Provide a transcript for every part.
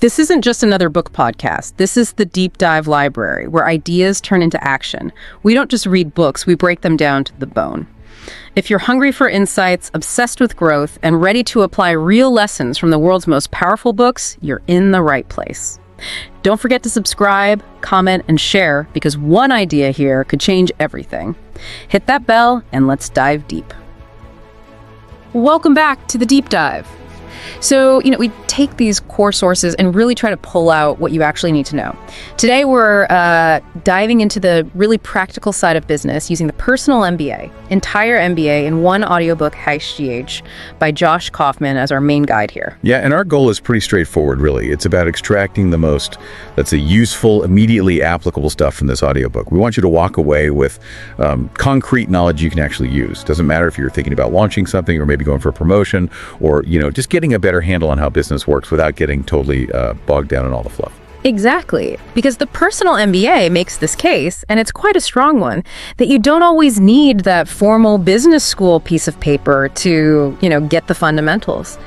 This isn't just another book podcast. This is the Deep Dive Library, where ideas turn into action. We don't just read books, we break them down to the bone. If you're hungry for insights, obsessed with growth, and ready to apply real lessons from the world's most powerful books, you're in the right place. Don't forget to subscribe, comment, and share, because one idea here could change everything. Hit that bell, and let's dive deep. Welcome back to the Deep Dive. So, we take these core sources and really try to pull out what you actually need to know. Today, we're diving into the really practical side of business using the Personal MBA, entire MBA in one audiobook, #GH, by Josh Kaufman as our main guide here. Yeah, and our goal is pretty straightforward, really. It's about extracting the most, let's say, useful, immediately applicable stuff from this audiobook. We want you to walk away with concrete knowledge you can actually use. Doesn't matter if you're thinking about launching something or maybe going for a promotion or, just getting a better handle on how business works without getting totally bogged down in all the fluff. Exactly, because the Personal MBA makes this case, and it's quite a strong one, that you don't always need that formal business school piece of paper to, get the fundamentals.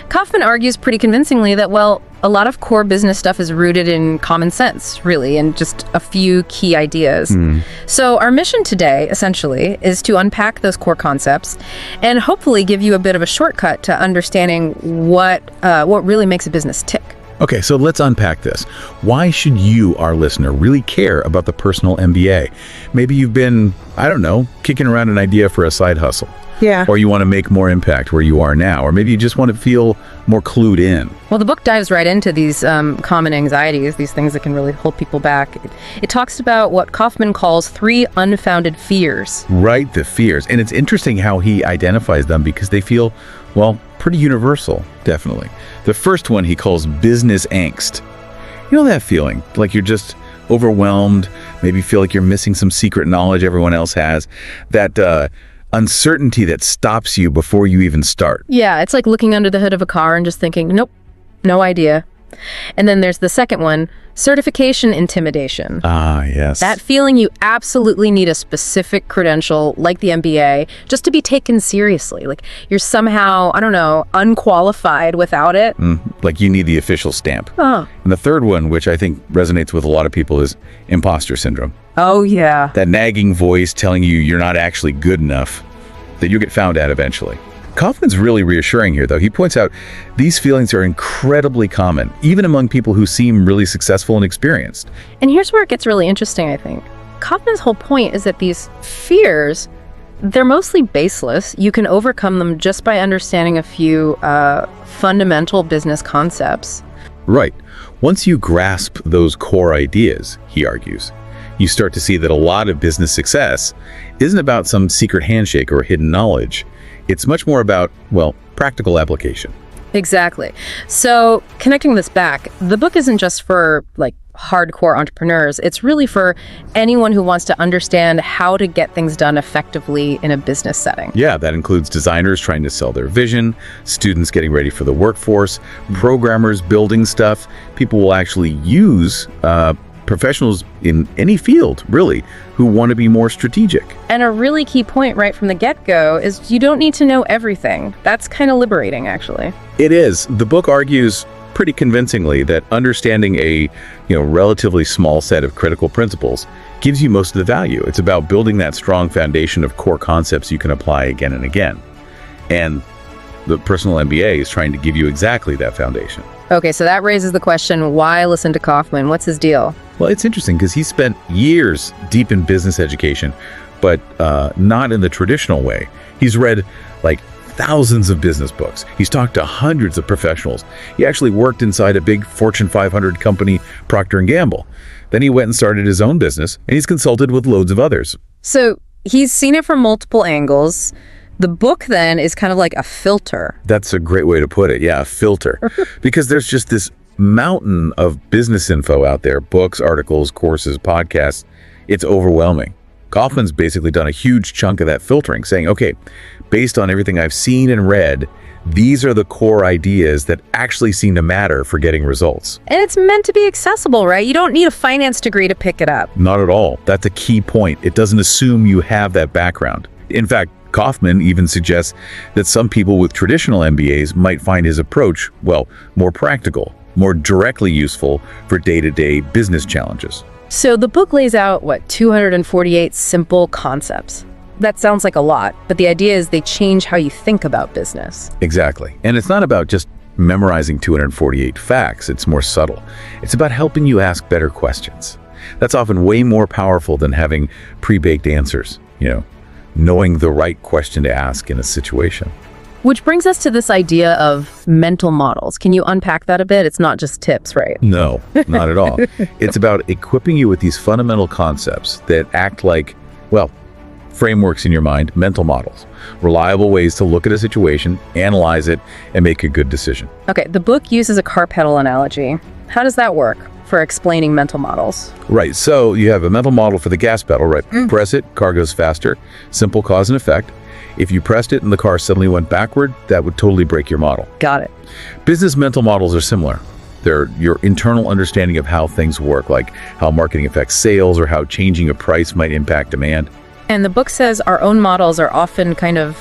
Kaufman argues pretty convincingly that, a lot of core business stuff is rooted in common sense, really, and just a few key ideas. So our mission today, essentially, is to unpack those core concepts and hopefully give you a bit of a shortcut to understanding what really makes a business tick. Okay, so let's unpack this. Why should you, our listener, really care about the Personal MBA? Maybe you've been, kicking around an idea for a side hustle. Yeah. Or you want to make more impact where you are now. Or maybe you just want to feel more clued in. Well, the book dives right into these common anxieties, these things that can really hold people back. It talks about what Kaufman calls 3 unfounded fears. Right, the fears. And it's interesting how he identifies them because they feel, pretty universal, definitely. The first one he calls business angst. You know that feeling, like you're just overwhelmed, maybe feel like you're missing some secret knowledge everyone else has, that uncertainty that stops you before you even start. Yeah, it's like looking under the hood of a car and just thinking, nope, no idea. And then there's the second one, certification intimidation. Ah, yes. That feeling you absolutely need a specific credential, like the MBA, just to be taken seriously. Like you're somehow, unqualified without it. Like you need the official stamp. Oh. And the third one, which I think resonates with a lot of people, is imposter syndrome. Oh, yeah. That nagging voice telling you you're not actually good enough, that you'll get found out eventually. Kaufman's really reassuring here, though. He points out these feelings are incredibly common, even among people who seem really successful and experienced. And here's where it gets really interesting, I think. Kaufman's whole point is that these fears, they're mostly baseless. You can overcome them just by understanding a few fundamental business concepts. Right. Once you grasp those core ideas, he argues, you start to see that a lot of business success isn't about some secret handshake or hidden knowledge. It's much more about, practical application. Exactly. So connecting this back, the book isn't just for hardcore entrepreneurs. It's really for anyone who wants to understand how to get things done effectively in a business setting. Yeah, that includes designers trying to sell their vision, students getting ready for the workforce, programmers building stuff. People will actually use professionals in any field, really, who want to be more strategic. And a really key point right from the get-go is you don't need to know everything. That's kind of liberating, actually. It is. The book argues pretty convincingly that understanding a relatively small set of critical principles gives you most of the value. It's about building that strong foundation of core concepts you can apply again and again. And the Personal MBA is trying to give you exactly that foundation. Okay, so that raises the question, why listen to Kaufman? What's his deal? Well, it's interesting because he spent years deep in business education, but not in the traditional way. He's read thousands of business books. He's talked to hundreds of professionals. He actually worked inside a big Fortune 500 company, Procter & Gamble. Then he went and started his own business, and he's consulted with loads of others. So he's seen it from multiple angles. The book, then, is kind of like a filter. That's a great way to put it. Yeah, a filter. Because there's just this mountain of business info out there, books, articles, courses, podcasts. It's overwhelming. Kaufman's basically done a huge chunk of that filtering, saying, okay, based on everything I've seen and read, these are the core ideas that actually seem to matter for getting results. And it's meant to be accessible, right? You don't need a finance degree to pick it up. Not at all. That's a key point. It doesn't assume you have that background. In fact, Kaufman even suggests that some people with traditional MBAs might find his approach, more practical. more directly useful for day-to-day business challenges. So the book lays out, 248 simple concepts. That sounds like a lot, but the idea is they change how you think about business. Exactly. And it's not about just memorizing 248 facts. It's more subtle. It's about helping you ask better questions. That's often way more powerful than having pre-baked answers, knowing the right question to ask in a situation. Which brings us to this idea of mental models. Can you unpack that a bit? It's not just tips, right? No, not at all. It's about equipping you with these fundamental concepts that act like, frameworks in your mind, mental models, reliable ways to look at a situation, analyze it, and make a good decision. Okay, the book uses a car pedal analogy. How does that work for explaining mental models? Right, so you have a mental model for the gas pedal, right? Press it, car goes faster. Simple cause and effect. If you pressed it and the car suddenly went backward, that would totally break your model. Got it. Business mental models are similar. They're your internal understanding of how things work, like how marketing affects sales or how changing a price might impact demand. And the book says our own models are often kind of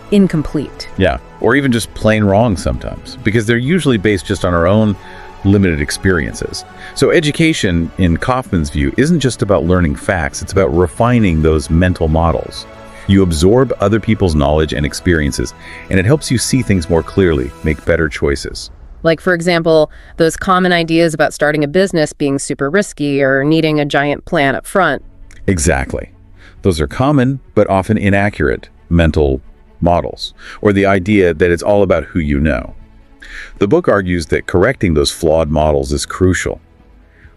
incomplete. Yeah, or even just plain wrong sometimes, because they're usually based just on our own limited experiences. So education, in Kaufman's view, isn't just about learning facts, it's about refining those mental models. You absorb other people's knowledge and experiences, and it helps you see things more clearly, make better choices. Like, for example, those common ideas about starting a business being super risky or needing a giant plan up front. Exactly. Those are common, but often inaccurate mental models, or the idea that it's all about who you know. The book argues that correcting those flawed models is crucial.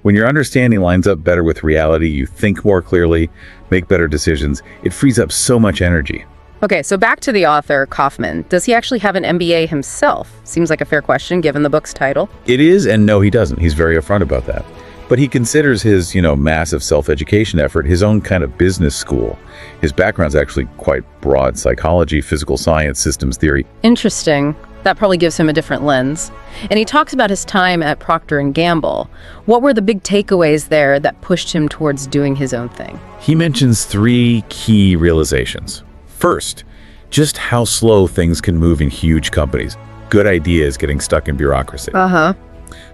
When your understanding lines up better with reality, you think more clearly, make better decisions. It frees up so much energy. Okay, so back to the author, Kaufman. Does he actually have an MBA himself? Seems like a fair question given the book's title. It is, and no, he doesn't. He's very upfront about that. But he considers his, massive self-education effort his own kind of business school. His background's actually quite broad: psychology, physical science, systems theory. Interesting. That probably gives him a different lens. And he talks about his time at Procter & Gamble. What were the big takeaways there that pushed him towards doing his own thing? He mentions 3 key realizations. First, just how slow things can move in huge companies. Good ideas getting stuck in bureaucracy.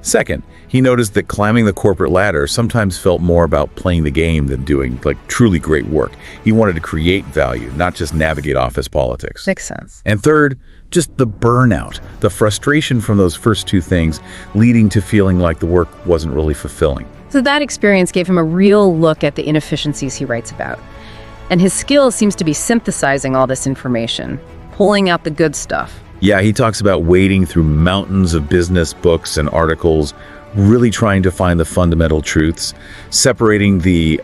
Second, he noticed that climbing the corporate ladder sometimes felt more about playing the game than doing truly great work. He wanted to create value, not just navigate office politics. Makes sense. And third, just the burnout, the frustration from those first 2 things, leading to feeling like the work wasn't really fulfilling. So that experience gave him a real look at the inefficiencies he writes about. And his skill seems to be synthesizing all this information, pulling out the good stuff. Yeah, he talks about wading through mountains of business books and articles, really trying to find the fundamental truths, separating the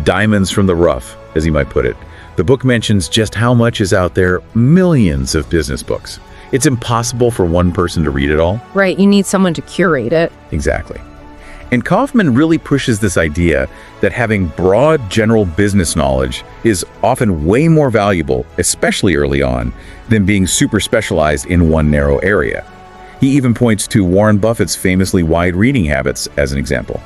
diamonds from the rough, as he might put it. The book mentions just how much is out there: millions of business books. It's impossible for one person to read it all. Right, you need someone to curate it. Exactly. And Kaufman really pushes this idea that having broad general business knowledge is often way more valuable, especially early on, than being super specialized in one narrow area. He even points to Warren Buffett's famously wide reading habits as an example.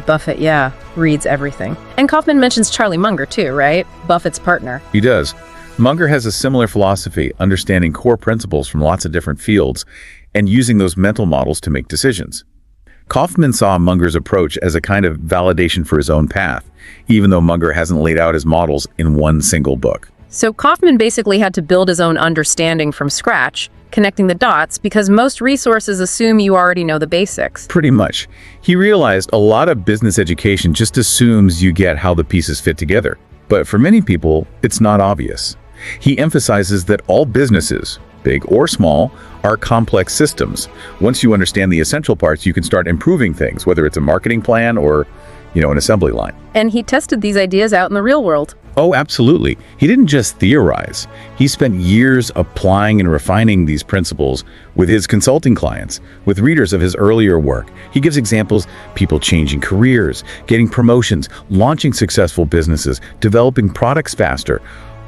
Buffett, yeah, reads everything. And Kaufman mentions Charlie Munger too, right? Buffett's partner. He does. Munger has a similar philosophy, understanding core principles from lots of different fields and using those mental models to make decisions. Kaufman saw Munger's approach as a kind of validation for his own path, even though Munger hasn't laid out his models in one single book. So Kaufman basically had to build his own understanding from scratch, connecting the dots, because most resources assume you already know the basics. Pretty much. He realized a lot of business education just assumes you get how the pieces fit together. But for many people, it's not obvious. He emphasizes that all businesses, big or small, are complex systems. Once you understand the essential parts, you can start improving things, whether it's a marketing plan or, an assembly line. And he tested these ideas out in the real world. Oh, absolutely. He didn't just theorize. He spent years applying and refining these principles with his consulting clients, with readers of his earlier work. He gives examples: people changing careers, getting promotions, launching successful businesses, developing products faster,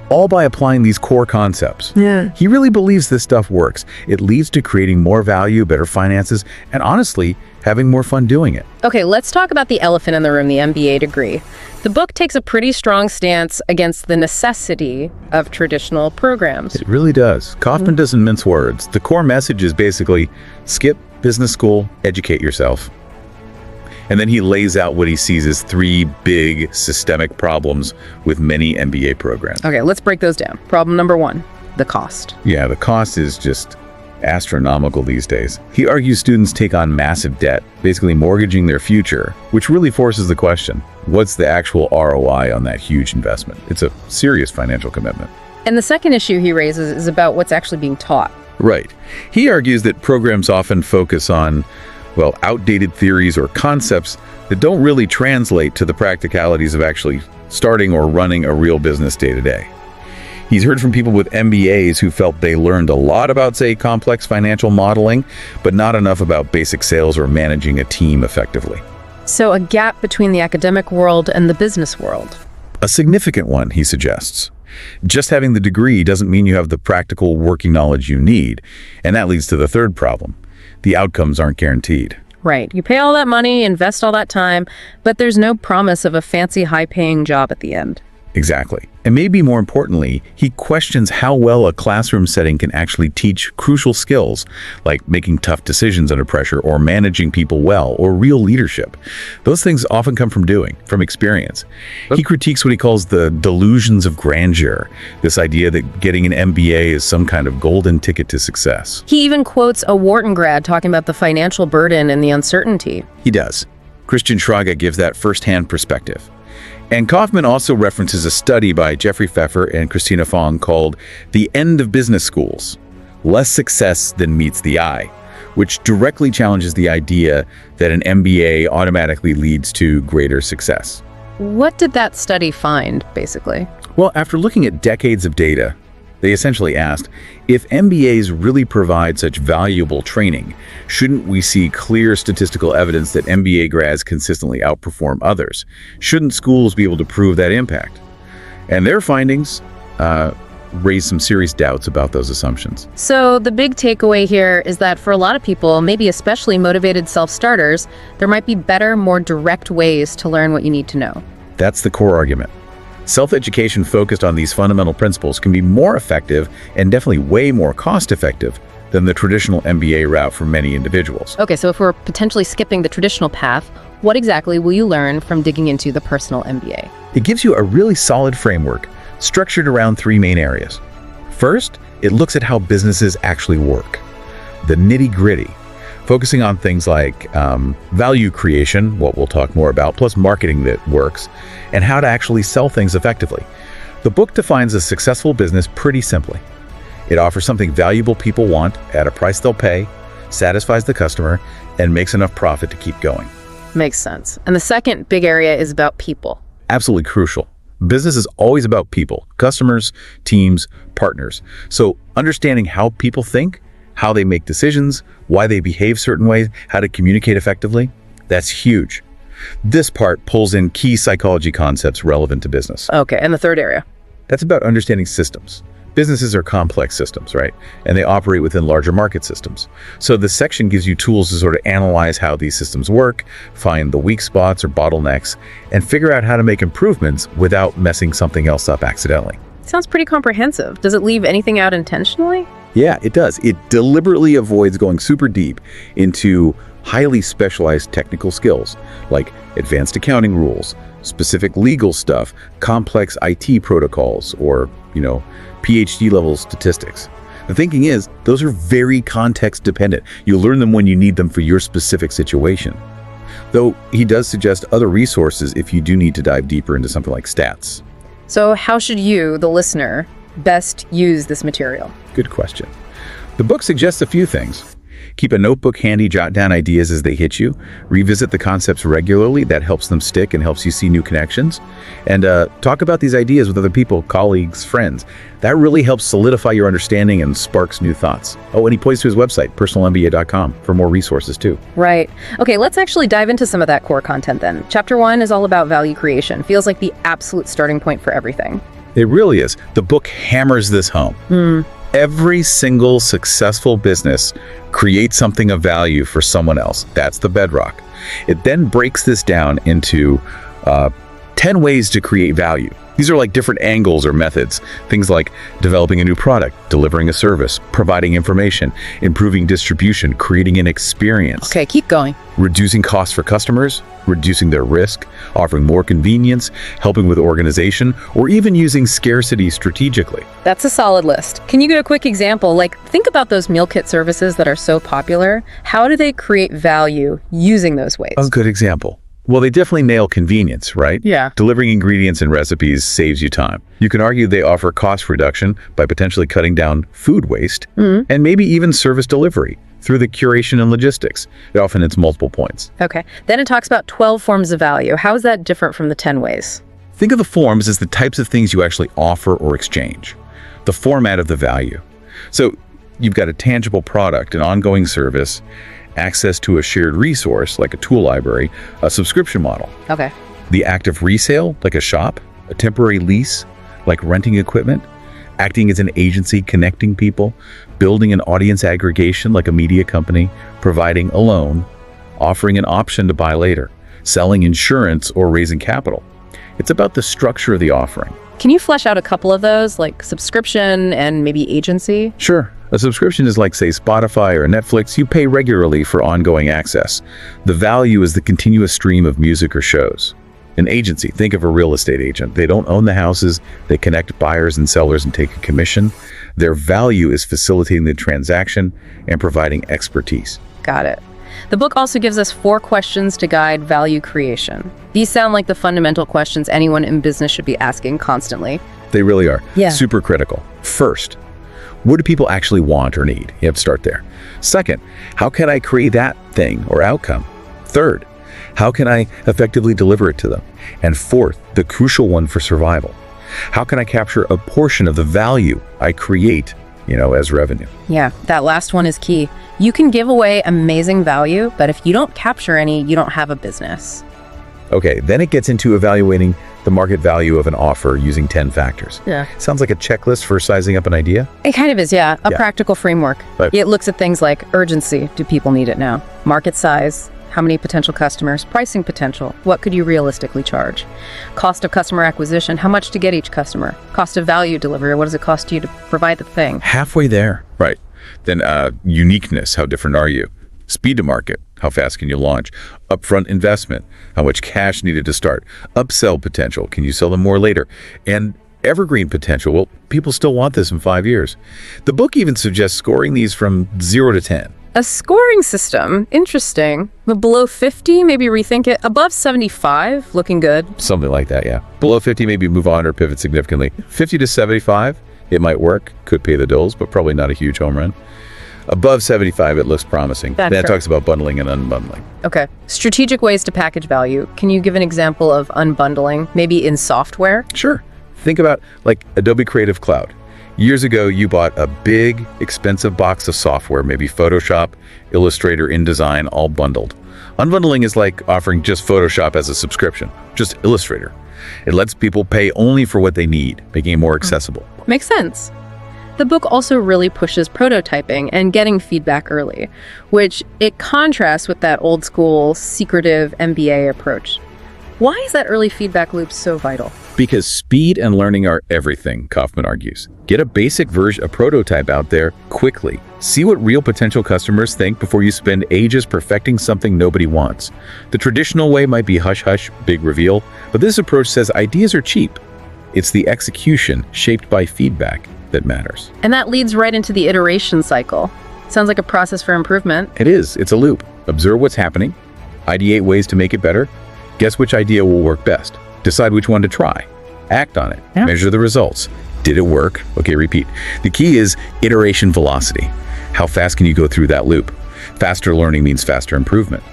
all by applying these core concepts. Yeah. He really believes this stuff works. It leads to creating more value, better finances, and honestly, having more fun doing it. Okay, let's talk about the elephant in the room, the MBA degree. The book takes a pretty strong stance against the necessity of traditional programs. It really does. Kaufman doesn't mince words. The core message is basically skip business school, educate yourself. And then he lays out what he sees as 3 big systemic problems with many MBA programs. Okay, let's break those down. Problem number 1, the cost. Yeah, the cost is just astronomical these days. He argues students take on massive debt, basically mortgaging their future, which really forces the question, what's the actual ROI on that huge investment? It's a serious financial commitment. And the second issue he raises is about what's actually being taught. Right. He argues that programs often focus on, well, outdated theories or concepts that don't really translate to the practicalities of actually starting or running a real business day to day. He's heard from people with MBAs who felt they learned a lot about, say, complex financial modeling, but not enough about basic sales or managing a team effectively. So a gap between the academic world and the business world. A significant one, he suggests. Just having the degree doesn't mean you have the practical working knowledge you need, and that leads to the third problem. The outcomes aren't guaranteed. Right. You pay all that money, invest all that time, but there's no promise of a fancy, high-paying job at the end. Exactly. And maybe more importantly, he questions how well a classroom setting can actually teach crucial skills, like making tough decisions under pressure or managing people well or real leadership. Those things often come from experience. He critiques what he calls the delusions of grandeur, this idea that getting an MBA is some kind of golden ticket to success. He even quotes a Wharton grad talking about the financial burden and the uncertainty. He does. Christian Schraga gives that firsthand perspective. And Kaufman also references a study by Jeffrey Pfeffer and Christina Fong called The End of Business Schools, Less Success Than Meets the Eye, which directly challenges the idea that an MBA automatically leads to greater success. What did that study find, basically? Well, after looking at decades of data, they essentially asked, if MBAs really provide such valuable training, shouldn't we see clear statistical evidence that MBA grads consistently outperform others? Shouldn't schools be able to prove that impact? And their findings raised some serious doubts about those assumptions. So the big takeaway here is that for a lot of people, maybe especially motivated self-starters, there might be better, more direct ways to learn what you need to know. That's the core argument. Self-education focused on these fundamental principles can be more effective and definitely way more cost-effective than the traditional MBA route for many individuals. Okay, so if we're potentially skipping the traditional path, what exactly will you learn from digging into the Personal MBA? It gives you a really solid framework structured around 3 main areas. First, it looks at how businesses actually work, the nitty-gritty, focusing on things like value creation, what we'll talk more about, plus marketing that works, and how to actually sell things effectively. The book defines a successful business pretty simply. It offers something valuable people want at a price they'll pay, satisfies the customer, and makes enough profit to keep going. Makes sense. And the second big area is about people. Absolutely crucial. Business is always about people, customers, teams, partners. So understanding how people think, how they make decisions, why they behave certain ways, how to communicate effectively, that's huge. This part pulls in key psychology concepts relevant to business. Okay, and the third area? That's about understanding systems. Businesses are complex systems, right? And they operate within larger market systems. So this section gives you tools to sort of analyze how these systems work, find the weak spots or bottlenecks, and figure out how to make improvements without messing something else up accidentally. Sounds pretty comprehensive. Does it leave anything out intentionally? Yeah, it does. It deliberately avoids going super deep into highly specialized technical skills like advanced accounting rules, specific legal stuff, complex IT protocols, or, PhD level statistics. The thinking is, those are very context dependent. You learn them when you need them for your specific situation. Though he does suggest other resources if you do need to dive deeper into something like stats. So how should you, the listener, best use this material? Good question. The book suggests a few things. Keep a notebook handy, jot down ideas as they hit you. Revisit the concepts regularly. That helps them stick and helps you see new connections. And talk about these ideas with other people, colleagues, friends. That really helps solidify your understanding and sparks new thoughts. Oh, and he points to his website, personalmba.com, for more resources too. Right. Okay, let's actually dive into some of that core content then. Chapter 1 is all about value creation. Feels like the absolute starting point for everything. It really is. The book hammers this home. Every single successful business creates something of value for someone else. That's the bedrock. It then breaks this down into 10 ways to create value. These are like different angles or methods. Things like developing a new product, delivering a service, providing information, improving distribution, creating an experience. Okay, keep going. Reducing costs for customers, reducing their risk, offering more convenience, helping with organization, or even using scarcity strategically. That's a solid list. Can you give a quick example? Like, think about those meal kit services that are so popular. How do they create value using those ways? A good example. Well, they definitely nail convenience, right? Yeah. Delivering ingredients and recipes saves you time. You can argue they offer cost reduction by potentially cutting down food waste and maybe even service delivery through the curation and logistics. It often hits multiple points. Okay. Then it talks about 12 forms of value. How is that different from the 10 ways? Think of the forms as the types of things you actually offer or exchange, the format of the value. So you've got a tangible product, an ongoing service, access to a shared resource like a tool library, a subscription model. Okay. The act of resale, like a shop, a temporary lease, like renting equipment, acting as an agency, connecting people, building an audience aggregation like a media company, providing a loan, offering an option to buy later, selling insurance or raising capital. It's about the structure of the offering. Can you flesh out a couple of those, like subscription and maybe agency? Sure. A subscription is like, say, Spotify or Netflix. You pay regularly for ongoing access. The value is the continuous stream of music or shows. An agency, think of a real estate agent. They don't own the houses. They connect buyers and sellers and take a commission. Their value is facilitating the transaction and providing expertise. Got it. The book also gives us 4 questions to guide value creation. These sound like the fundamental questions anyone in business should be asking constantly. They really are. Yeah. Super critical. First, what do people actually want or need? You have to start there. Second, how can I create that thing or outcome? Third, how can I effectively deliver it to them? And fourth, the crucial one for survival, how can I capture a portion of the value I create, as revenue? Yeah, that last one is key. You can give away amazing value, but if you don't capture any, you don't have a business. Okay, then it gets into evaluating the market value of an offer using 10 factors. Yeah. Sounds like a checklist for sizing up an idea. It kind of is, yeah. A practical framework. Right. It looks at things like urgency. Do people need it now? Market size. How many potential customers? Pricing potential. What could you realistically charge? Cost of customer acquisition. How much to get each customer? Cost of value delivery. What does it cost you to provide the thing? Halfway there. Right. Then uniqueness. How different are you? Speed to market. How fast can you launch? Upfront investment. How much cash needed to start? Upsell potential. Can you sell them more later? And evergreen potential. Well, people still want this in 5 years. The book even suggests scoring these from 0 to 10. A scoring system. Interesting. But below 50, maybe rethink it. Above 75, looking good. Something like that, yeah. Below 50, maybe move on or pivot significantly. 50 to 75, it might work. Could pay the bills, but probably not a huge home run. Above 75, it looks promising. Then it talks about bundling and unbundling. Okay. Strategic ways to package value. Can you give an example of unbundling, maybe in software? Sure. Think about like Adobe Creative Cloud. Years ago, you bought a big, expensive box of software, maybe Photoshop, Illustrator, InDesign, all bundled. Unbundling is like offering just Photoshop as a subscription, just Illustrator. It lets people pay only for what they need, making it more accessible. Makes sense. The book also really pushes prototyping and getting feedback early, which it contrasts with that old school, secretive MBA approach. Why is that early feedback loop so vital? Because speed and learning are everything, Kaufman argues. Get a basic version, a prototype out there quickly. See what real potential customers think before you spend ages perfecting something nobody wants. The traditional way might be hush-hush, big reveal, but this approach says ideas are cheap. It's the execution shaped by feedback that matters. And that leads right into the iteration cycle. Sounds like a process for improvement. It is. It's a loop. Observe what's happening, ideate ways to make it better, guess which idea will work best, decide which one to try, act on it, measure the results. Did it work? Okay, repeat. The key is iteration velocity. How fast can you go through that loop? Faster learning means faster improvement.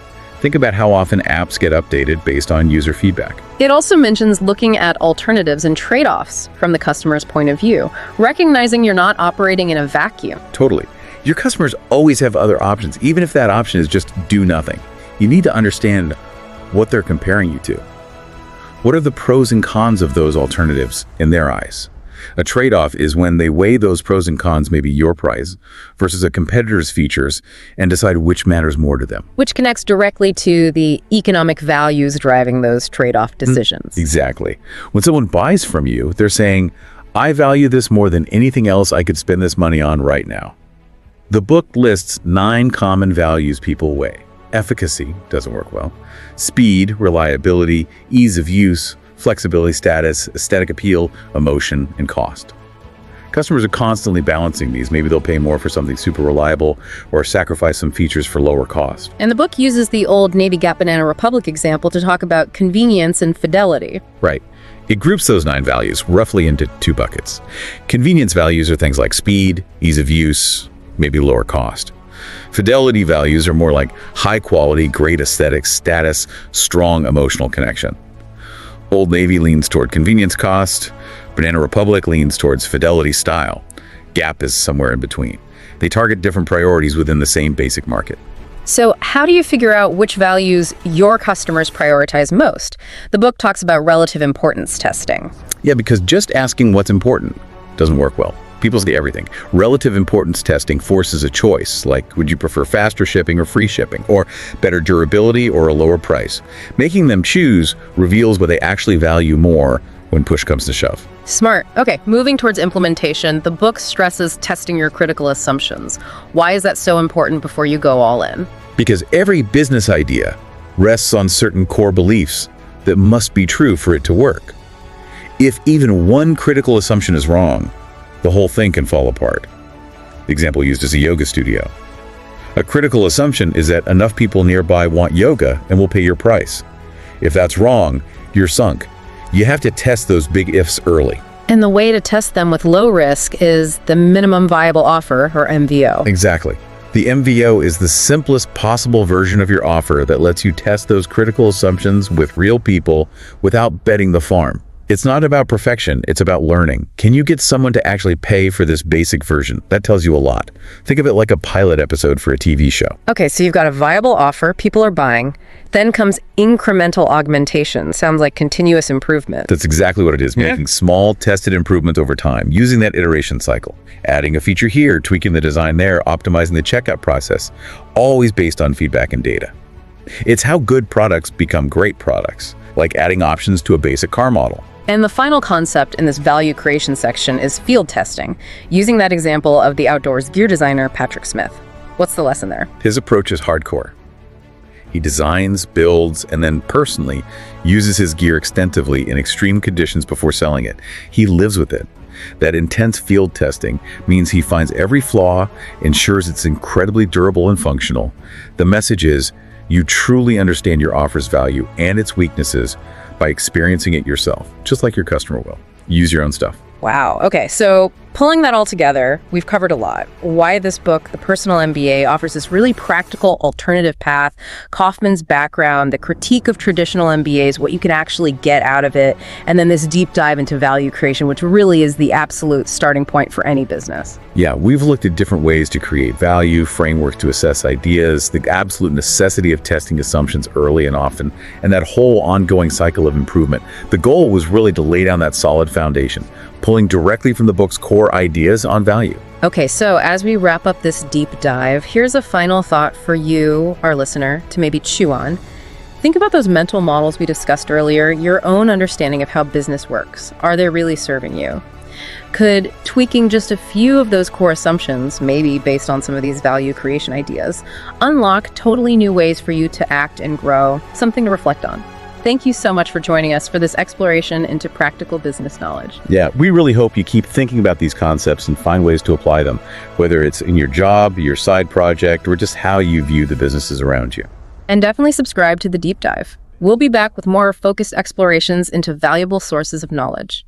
Think about how often apps get updated based on user feedback. It also mentions looking at alternatives and trade-offs from the customer's point of view, recognizing you're not operating in a vacuum. Totally. Your customers always have other options, even if that option is just do nothing. You need to understand what they're comparing you to. What are the pros and cons of those alternatives in their eyes? A trade-off is when they weigh those pros and cons, maybe your price, versus a competitor's features, and decide which matters more to them. Which connects directly to the economic values driving those trade-off decisions. Exactly. When someone buys from you, they're saying, I value this more than anything else I could spend this money on right now. The book lists 9 common values people weigh. Efficacy doesn't work well. Speed, reliability, ease of use, flexibility, status, aesthetic appeal, emotion, and cost. Customers are constantly balancing these. Maybe they'll pay more for something super reliable or sacrifice some features for lower cost. And the book uses the old Navy Gap Banana Republic example to talk about convenience and fidelity. Right. It groups those 9 values roughly into 2 buckets. Convenience values are things like speed, ease of use, maybe lower cost. Fidelity values are more like high quality, great aesthetics, status, strong emotional connection. Old Navy leans toward convenience cost. Banana Republic leans towards fidelity style. Gap is somewhere in between. They target different priorities within the same basic market. So how do you figure out which values your customers prioritize most? The book talks about relative importance testing. Yeah, because just asking what's important doesn't work well. People say everything. Relative importance testing forces a choice, like would you prefer faster shipping or free shipping, or better durability or a lower price? Making them choose reveals what they actually value more when push comes to shove. Smart. Okay, moving towards implementation, the book stresses testing your critical assumptions. Why is that so important before you go all in? Because every business idea rests on certain core beliefs that must be true for it to work. If even one critical assumption is wrong, the whole thing can fall apart. The example used is a yoga studio. A critical assumption is that enough people nearby want yoga and will pay your price. If that's wrong, you're sunk. You have to test those big ifs early. And the way to test them with low risk is the minimum viable offer, or MVO. Exactly. The MVO is the simplest possible version of your offer that lets you test those critical assumptions with real people without betting the farm. It's not about perfection, it's about learning. Can you get someone to actually pay for this basic version? That tells you a lot. Think of it like a pilot episode for a TV show. Okay, so you've got a viable offer, people are buying. Then comes incremental augmentation. Sounds like continuous improvement. That's exactly what it is, making small, tested improvements over time, using that iteration cycle. Adding a feature here, tweaking the design there, optimizing the checkout process, always based on feedback and data. It's how good products become great products, like adding options to a basic car model. And the final concept in this value creation section is field testing, using that example of the outdoors gear designer, Patrick Smith. What's the lesson there? His approach is hardcore. He designs, builds, and then personally uses his gear extensively in extreme conditions before selling it. He lives with it. That intense field testing means he finds every flaw, ensures it's incredibly durable and functional. The message is, you truly understand your offer's value and its weaknesses by experiencing it yourself, just like your customer will. Use your own stuff. Wow. Okay, so pulling that all together, we've covered a lot. Why this book, The Personal MBA, offers this really practical alternative path, Kaufman's background, the critique of traditional MBAs, what you can actually get out of it, and then this deep dive into value creation, which really is the absolute starting point for any business. Yeah, we've looked at different ways to create value, framework to assess ideas, the absolute necessity of testing assumptions early and often, and that whole ongoing cycle of improvement. The goal was really to lay down that solid foundation, pulling directly from the book's core ideas on value. Okay, so as we wrap up this deep dive, here's a final thought for you, our listener, to maybe chew on. Think about those mental models we discussed earlier, your own understanding of how business works. Are they really serving you? Could tweaking just a few of those core assumptions, maybe based on some of these value creation ideas, unlock totally new ways for you to act and grow? Something to reflect on. Thank you so much for joining us for this exploration into practical business knowledge. Yeah, we really hope you keep thinking about these concepts and find ways to apply them, whether it's in your job, your side project, or just how you view the businesses around you. And definitely subscribe to The Deep Dive. We'll be back with more focused explorations into valuable sources of knowledge.